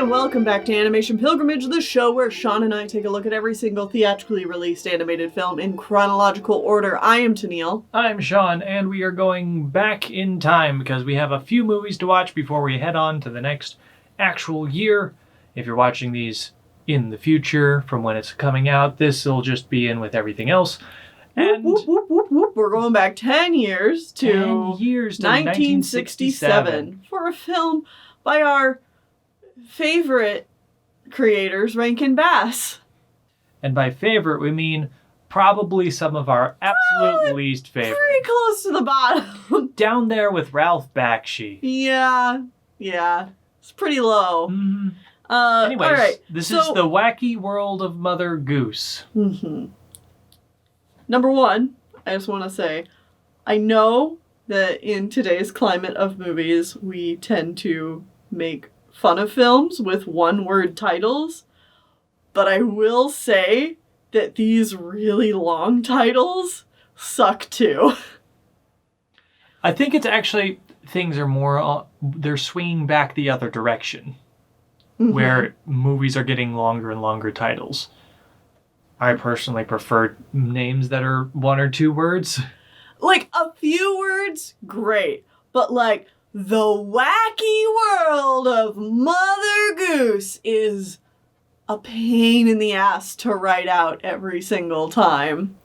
and welcome back to Animation Pilgrimage, the show where Sean and I take a look at every single theatrically released animated film in chronological order. I am Tennille. I'm Sean, and we are going back in time because we have a few movies to watch before we head on to the next actual year. If you're watching these in the future from when it's coming out, this will just be in with everything else. And Whoop, whoop, whoop, whoop. We're going back 10 years to 1967 for a film by our favorite creators, Rankin Bass. And by favorite, we mean probably some of our absolute least favorite. Pretty close to the bottom. Down there with Ralph Bakshi. Yeah. It's pretty low. Mm-hmm. Anyways, all right. This is the wacky world of Mother Goose. Mm-hmm. Number one, I just want to say, I know that in today's climate of movies, we tend to make fun of films with one-word titles, but I will say that these really long titles suck too. I think it's actually, things are more, they're swinging back the other direction, where movies are getting longer and longer titles. I personally prefer names that are one or two words. Like, a few words, great, but like, The Wacky World of Mother Goose is a pain in the ass to write out every single time.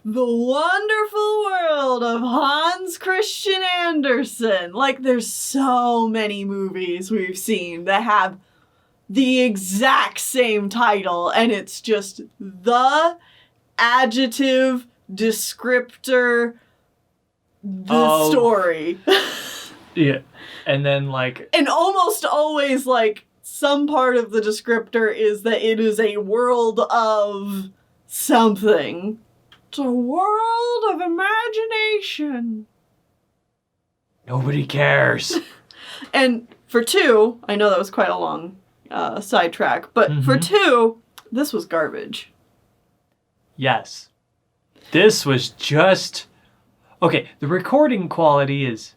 The Wonderful World of Hans Christian Andersen. Like, there's so many movies we've seen that have the exact same title, and it's just the adjective descriptor the story. Yeah. And then, like... And almost always, like, some part of the descriptor is that it is a world of something. It's a world of imagination. Nobody cares. And for two, I know that was quite a long sidetrack, but for two, this was garbage. Yes. This was just... Okay, the recording quality is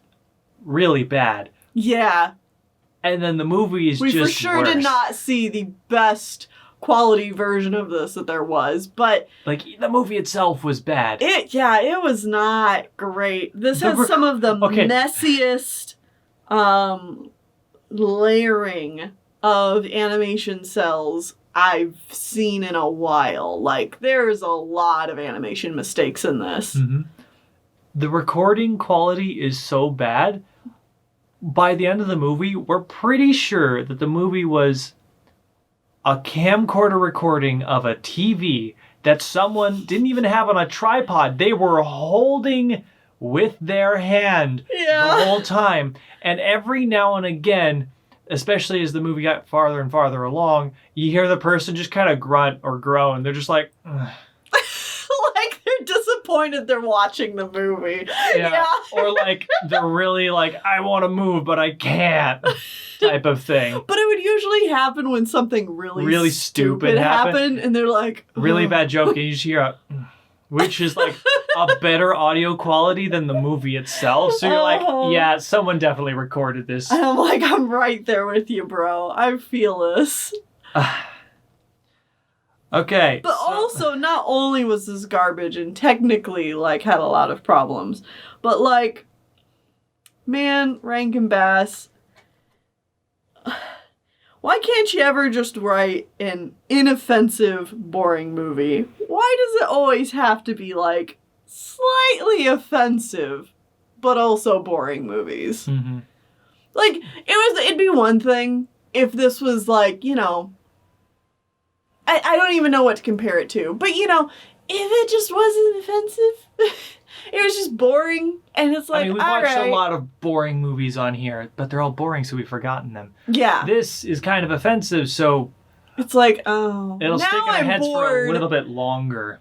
really bad. Yeah. And then the movie is just We for sure worse. did not see the best quality version of this that there was, but... Like, the movie itself was bad. It was not great. This has some of the messiest layering of animation cells I've seen in a while. Like, there's a lot of animation mistakes in this. Mm-hmm. The recording quality is so bad. By the end of the movie, we're pretty sure that the movie was a camcorder recording of a TV that someone didn't even have on a tripod. They were holding with their hand the whole time. And every now and again, especially as the movie got farther and farther along, you hear the person just kind of grunt or groan. They're just like... Ugh. Like, they're disappointed they're watching the movie. Yeah. Or like, they're really like, I want to move, but I can't type of thing. But it would usually happen when something really stupid happened, and they're like... Ugh. Really bad joke, and you just hear a... Which is like a better audio quality than the movie itself. So you're like, yeah, someone definitely recorded this. And I'm like, I'm right there with you, bro. I feel this. Okay. But also, not only was this garbage and technically, like, had a lot of problems, but, like, man, Rankin Bass, why can't you ever just write an inoffensive, boring movie? Why does it always have to be, like, slightly offensive, but also boring movies? Mm-hmm. Like, it'd be one thing if this was, like, you know... I don't even know what to compare it to. But, you know, if it just wasn't offensive, it was just boring, and it's like, I mean, we've watched a lot of boring movies on here, but they're all boring, so we've forgotten them. Yeah. This is kind of offensive, so... It's like, oh... It'll stick in our heads for a little bit longer.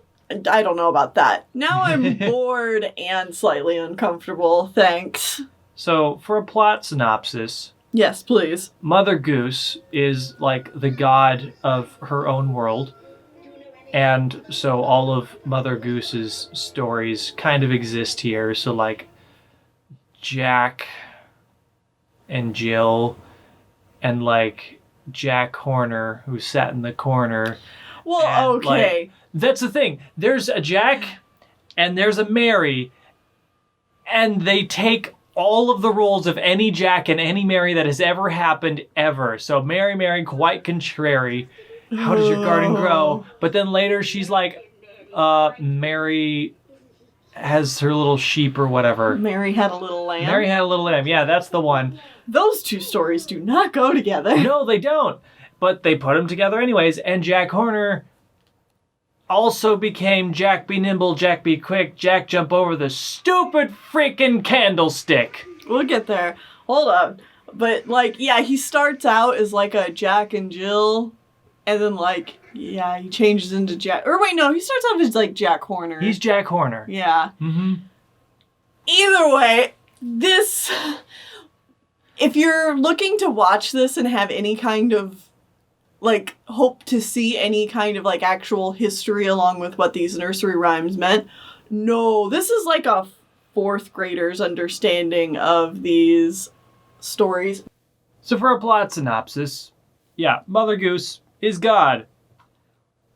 I don't know about that. Now I'm bored and slightly uncomfortable, thanks. So, for a plot synopsis... Yes, please. Mother Goose is like the god of her own world. And so all of Mother Goose's stories kind of exist here. So like Jack and Jill and like Jack Horner who sat in the corner. Well, And, okay. like, that's the thing. There's a Jack and there's a Mary, and they take all of the roles of any Jack and any Mary that has ever happened ever. So Mary, quite contrary. How does your garden grow? But then later she's like, Mary has her little sheep or whatever. Mary had a little lamb. Mary had a little lamb. Yeah, that's the one. Those two stories do not go together. No, they don't. But they put them together anyways. And Jack Horner also became Jack be nimble, Jack be quick, Jack jump over the stupid freaking candlestick. We'll get there. Hold on. But, like, yeah, he starts out as, like, a Jack and Jill. And then, like, yeah, he changes into Jack. Or wait, no, he starts off as, like, Jack Horner. He's Jack Horner. Yeah. Mm-hmm. Either way, this... If you're looking to watch this and have any kind of, like, hope to see any kind of, like, actual history along with what these nursery rhymes meant, no, this is like a fourth grader's understanding of these stories. So for a plot synopsis, yeah, Mother Goose is God.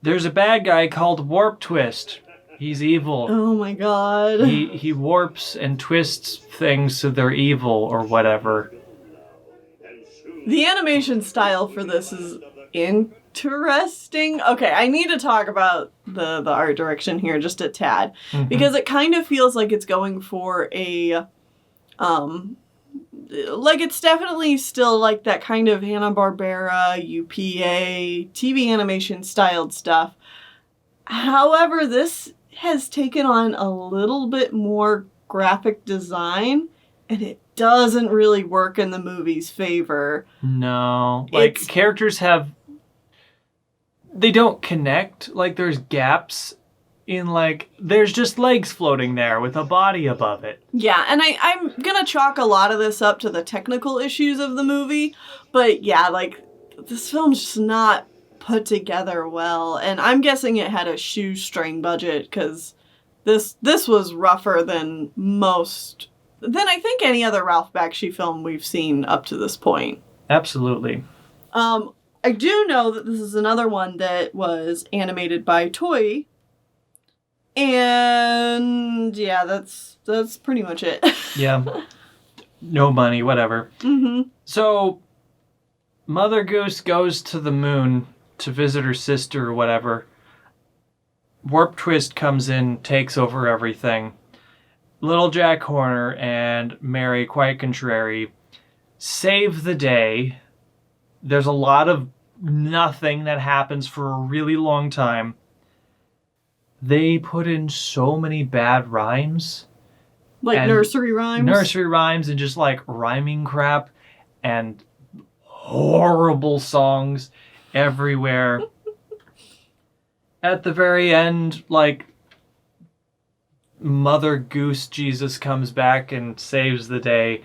There's a bad guy called Warp Twist. He's evil. Oh my god. He warps and twists things so they're evil or whatever. The animation style for this is interesting. Okay, I need to talk about the art direction here just a tad. Mm-hmm. Because it kind of feels like it's going for a... like, it's definitely still like that kind of Hanna-Barbera, UPA, TV animation styled stuff. However, this has taken on a little bit more graphic design, and it doesn't really work in the movie's favor. No. Like, characters have... They don't connect. Like, there's gaps in, like... There's just legs floating there with a body above it. Yeah, and I'm gonna chalk a lot of this up to the technical issues of the movie. But yeah, like, this film's just not put together well. And I'm guessing it had a shoestring budget, because this was rougher than most... than I think any other Ralph Bakshi film we've seen up to this point. Absolutely. I do know that this is another one that was animated by Toei. And yeah, that's pretty much it. Yeah. No money, whatever. Mm-hmm. So, Mother Goose goes to the moon to visit her sister or whatever. Warp Twist comes in, takes over everything. Little Jack Horner and Mary, quite contrary, save the day. There's a lot of nothing that happens for a really long time. They put in so many bad rhymes. Like nursery rhymes? Nursery rhymes and just like rhyming crap and horrible songs everywhere. At the very end, like, Mother Goose Jesus comes back and saves the day.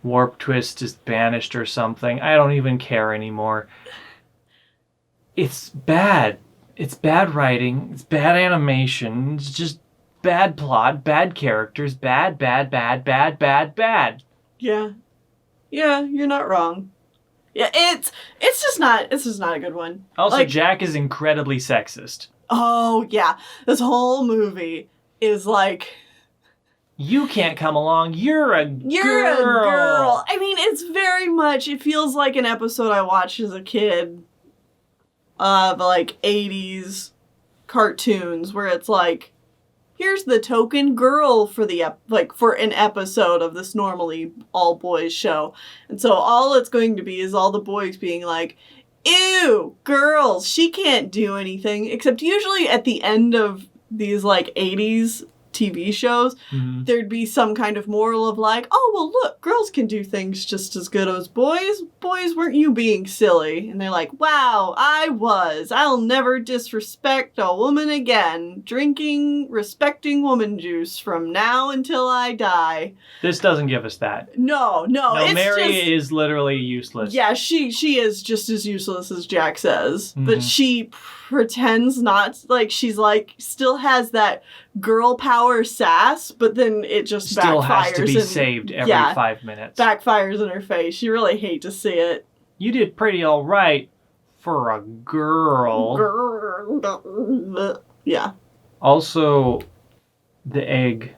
Warp Twist is banished or something. I don't even care anymore. It's bad. It's bad writing. It's bad animation. It's just bad plot, bad characters, bad. Yeah. Yeah, you're not wrong. Yeah, it's just not a good one. Also, like, Jack is incredibly sexist. Oh, yeah. This whole movie is like... You can't come along. You're a girl. I mean, it's very much... It feels like an episode I watched as a kid of, like, 80s cartoons where it's like, here's the token girl for the for an episode of this normally all boys show. And so all it's going to be is all the boys being like, ew, girls, she can't do anything. Except usually at the end of these, like, 80s TV shows, there'd be some kind of moral of like, oh, well, look, girls can do things just as good as boys. Boys, weren't you being silly? And they're like, wow, I was. I'll never disrespect a woman again. Respecting woman juice from now until I die. This doesn't give us that. No, it's Mary just, is literally useless. Yeah, she is just as useless as Jack says. Mm-hmm. But she pretends not, like, she's like, still has that girl power sass, but then it just still backfires. Has to be saved every 5 minutes. Backfires in her face. You really hate to see it. You did pretty all right for a girl. Yeah. Also, the egg.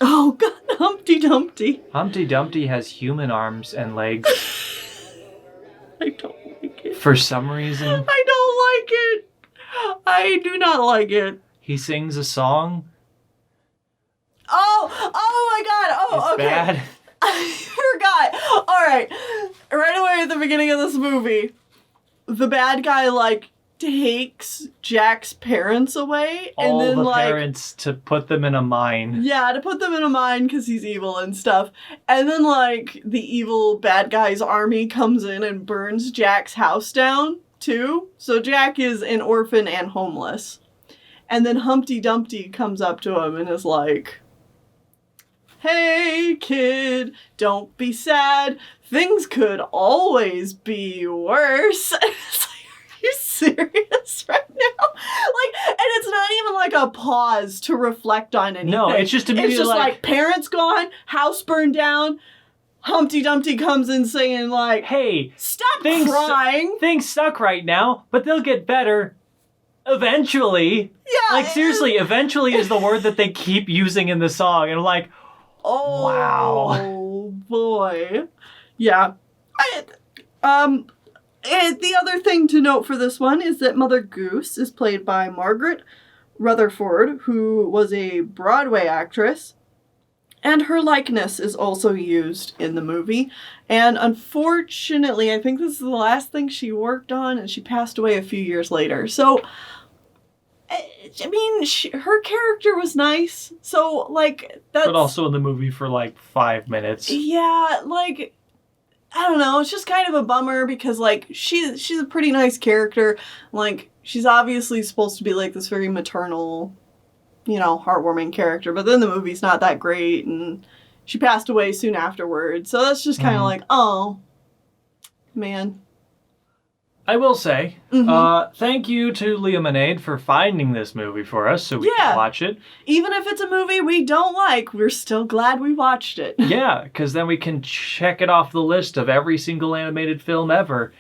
Oh, God, Humpty Dumpty. Humpty Dumpty has human arms and legs. I don't like it. For some reason. I don't like it. I do not like it. He sings a song. Oh my God. Oh, It's okay. bad. I forgot. All right. Right away at the beginning of this movie, the bad guy, like, takes Jack's parents away. And All then, the like, parents to put them in a mine. yeah, to put them in a mine because he's evil and stuff. And then, like, the evil bad guy's army comes in and burns Jack's house down, too. So Jack is an orphan and homeless. And then Humpty Dumpty comes up to him and is like, "Hey, kid, don't be sad. Things could always be worse." It's like, are you serious right now? Like, and it's not even like a pause to reflect on anything. No, it's just immediately It's just like parents gone, house burned down. Humpty Dumpty comes in saying like, hey, stop crying. Things suck right now, but they'll get better eventually. Yeah. Like, seriously, eventually is the word that they keep using in the song. And I'm like, oh, wow. Boy. Yeah. And the other thing to note for this one is that Mother Goose is played by Margaret Rutherford, who was a Broadway actress, and her likeness is also used in the movie. And unfortunately, I think this is the last thing she worked on, and she passed away a few years later. So, I mean, her character was nice. So, like, that's... But also in the movie for, like, 5 minutes. Yeah, like... I don't know, it's just kind of a bummer because, like, she's a pretty nice character. Like, she's obviously supposed to be, like, this very maternal, you know, heartwarming character, but then the movie's not that great, and she passed away soon afterwards. So that's just kind of like, oh, man. I will say, thank you to Lemonade for finding this movie for us so we can watch it. Even if it's a movie we don't like, we're still glad we watched it. Yeah, because then we can check it off the list of every single animated film ever,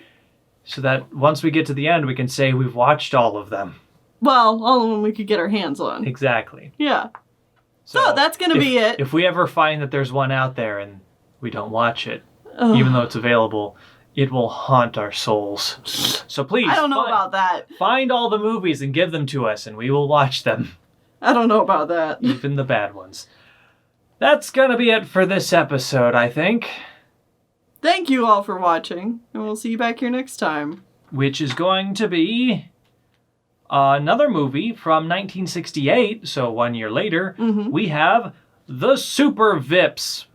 so that once we get to the end, we can say we've watched all of them. Well, all of them we could get our hands on. Exactly. Yeah. So that's going to be it. If we ever find that there's one out there and we don't watch it, even though it's available, it will haunt our souls. So please, I don't know about that. Find all the movies and give them to us, and we will watch them. I don't know about that. Even the bad ones. That's gonna be it for this episode, I think. Thank you all for watching, and we'll see you back here next time. Which is going to be another movie from 1968, so 1 year later. We have The Super Vips.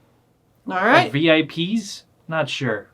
All right. Or VIPs? Not sure.